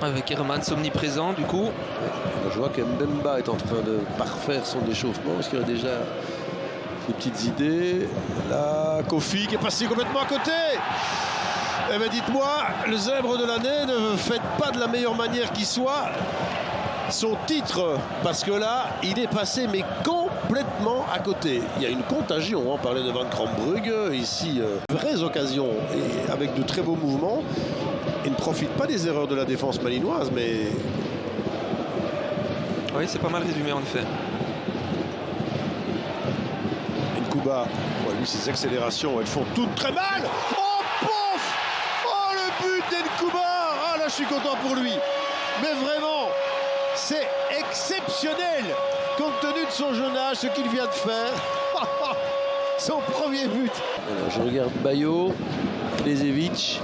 Avec Hermans omniprésent du coup. Je vois que Mbemba est en train de parfaire son échauffement parce qu'il a déjà des petites idées. Là, Kofi qui est passé complètement à côté. Eh bien dites-moi, le zèbre de l'année, ne faites pas de la meilleure manière qui soit son titre, parce que là, il est passé mais complètement à côté. Il y a une contagion, on parlait de Van Krombrugge, ici, vraies occasions et avec de très beaux mouvements. Il ne profite pas des erreurs de la défense malinoise, mais... Oui, c'est pas mal résumé en effet. Nkuba, lui, ses accélérations, elles font toutes très mal. Oh, pouf! Oh, le but d'Nkuba! Ah, là, je suis content pour lui. Mais vraiment, c'est exceptionnel, compte tenu de son jeune âge, ce qu'il vient de faire. Son premier but. Alors, je regarde Bayo, Klesevic.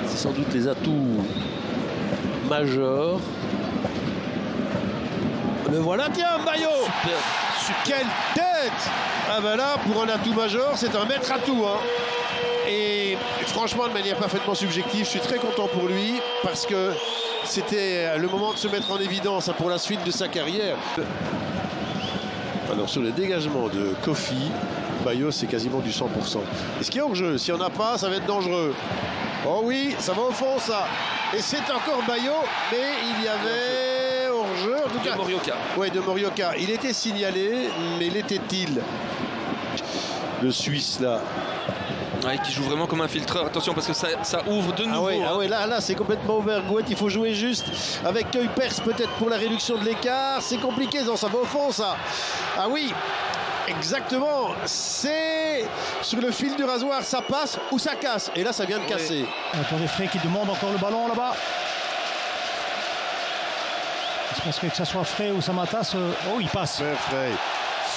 C'est sans doute les atouts majeurs. Le voilà, tiens, Bayo! Quelle tête! Ah ben là, pour un atout majeur, c'est un maître atout. Hein. Et franchement, de manière parfaitement subjective, je suis très content pour lui parce que c'était le moment de se mettre en évidence pour la suite de sa carrière. Alors sur le dégagement de Kofi, Bayo, c'est quasiment du 100%. Est-ce qu'il y a hors-jeu? S'il n'y en a pas, ça va être dangereux. Oh oui, ça va au fond, ça. Et c'est encore Bayo, mais il y avait hors-jeu. En tout cas, de Morioka. Oui, de Morioka. Il était signalé, mais l'était-il? Le Suisse, là. Ouais, qui joue vraiment comme un filtreur. Attention, parce que ça ouvre de nouveau. Ah oui, là, c'est complètement ouvert. Gouet, il faut jouer juste avec Kuipers, peut-être pour la réduction de l'écart. C'est compliqué, non, ça va au fond, ça. Ah oui. Exactement, c'est sur le fil du rasoir, ça passe ou ça casse. Et là, ça vient de casser. Attendez, Frey qui demande encore le ballon là-bas. Je pense que ça soit Frey ou Samatas, oh, il passe. Frey,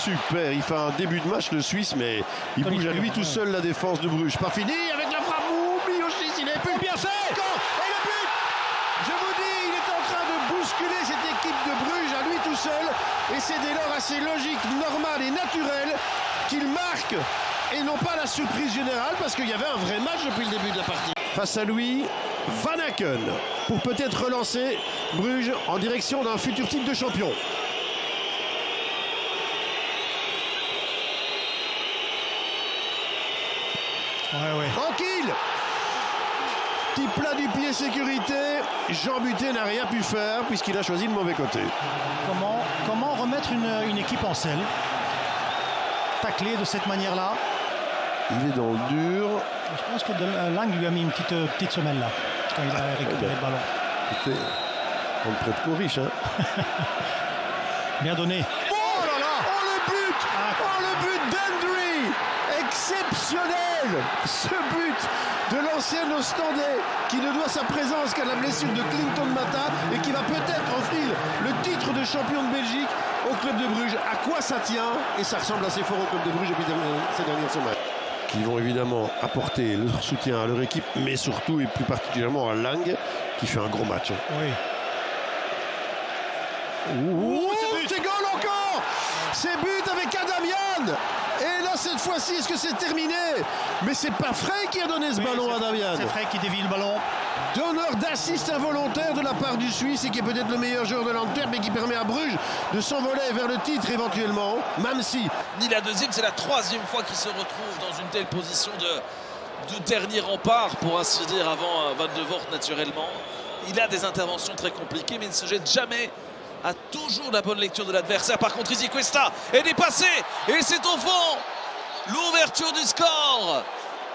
super, il fait un début de match, le Suisse, mais il bouge à lui tout seul la défense de Bruges. Pas fini avec la frappe. Miyoshi, il est plus bien fait. Et le but! Je vous dis, il est en train de bousculer cette équipe de Bruges à lui tout seul. Et c'est dès lors assez logique, normal et naturel qu'il marque. Et non pas la surprise générale, parce qu'il y avait un vrai match depuis le début de la partie. Face à lui, Van Aken, pour peut-être relancer Bruges en direction d'un futur titre de champion. Ouais. Tranquille! Petit plat du pied sécurité. Jean Buté n'a rien pu faire puisqu'il a choisi le mauvais côté. Comment remettre une équipe en selle? Tacler de cette manière-là. Il est dans le dur. Je pense que Lang lui a mis une petite semelle là, quand il a récupéré le ballon. Écoutez, on le prête pour riche, hein. Bien donné. Oh là là! Oh le but! Oh le but d'Hendry! Exceptionnel! Ce but de l'ancien Ostendais qui ne doit sa présence qu'à la blessure de Clinton Mata et qui va peut-être offrir le titre de champion de Belgique au club de Bruges. À quoi ça tient? Et ça ressemble assez fort au club de Bruges depuis ces dernières semaines. Qui vont évidemment apporter leur soutien à leur équipe, mais surtout et plus particulièrement à Lang, qui fait un gros match. Oui. C'est goal encore! C'est but avec Adamian! Et là, cette fois-ci, est-ce que c'est terminé? Mais c'est pas Frey qui a donné ce ballon à Adamian. C'est Frey qui dévie le ballon. Donneur d'assist involontaire de la part du Suisse et qui est peut-être le meilleur joueur de l'Antwerp mais qui permet à Bruges de s'envoler vers le titre éventuellement, même si... Ni la deuxième, c'est la troisième fois qu'il se retrouve dans une telle position de dernier rempart, pour ainsi dire, avant Van de Voort naturellement. Il a des interventions très compliquées mais il ne se jette jamais, a toujours la bonne lecture de l'adversaire. Par contre, Izzy Cuesta est dépassé et c'est au fond l'ouverture du score.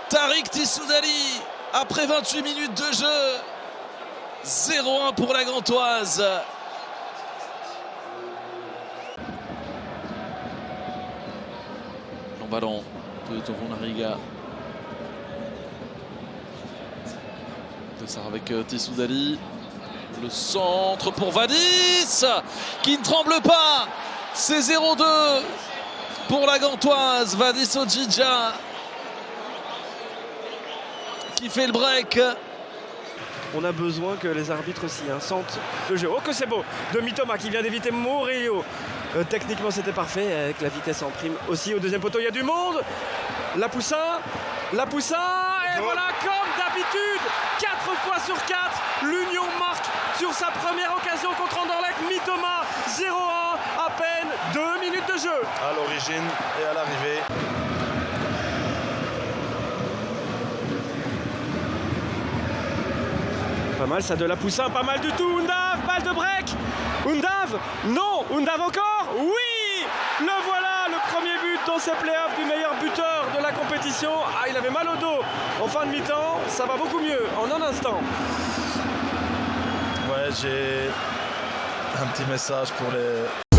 Tariq Tissoudali après 28 minutes de jeu. 0-1 pour la Gantoise. Long ballon de Torunariga. Ça avec Tissoudali. Le centre pour Vadis qui ne tremble pas. C'est 0-2 pour la Gantoise. Vadis Ojidja qui fait le break. On a besoin que les arbitres aussi sentent le jeu. Oh que c'est beau de Mitoma qui vient d'éviter Murillo. Techniquement c'était parfait avec la vitesse en prime. Aussi au deuxième poteau il y a du monde. La Poussin et voilà comme d'habitude 4 fois sur 4 l'Union marque sur sa première occasion contre Anderlecht. Mitoma, 0-1, à peine 2 minutes de jeu. À l'origine et à l'arrivée. Pas mal ça de la Poussin, pas mal du tout. Undav, balle de break. Undav, non. Undav encore, oui. Le voilà, le premier but dans ces playoffs du meilleur buteur de la compétition. Ah, il avait mal au dos en fin de mi-temps. Ça va beaucoup mieux en un instant. Ouais, j'ai un petit message pour les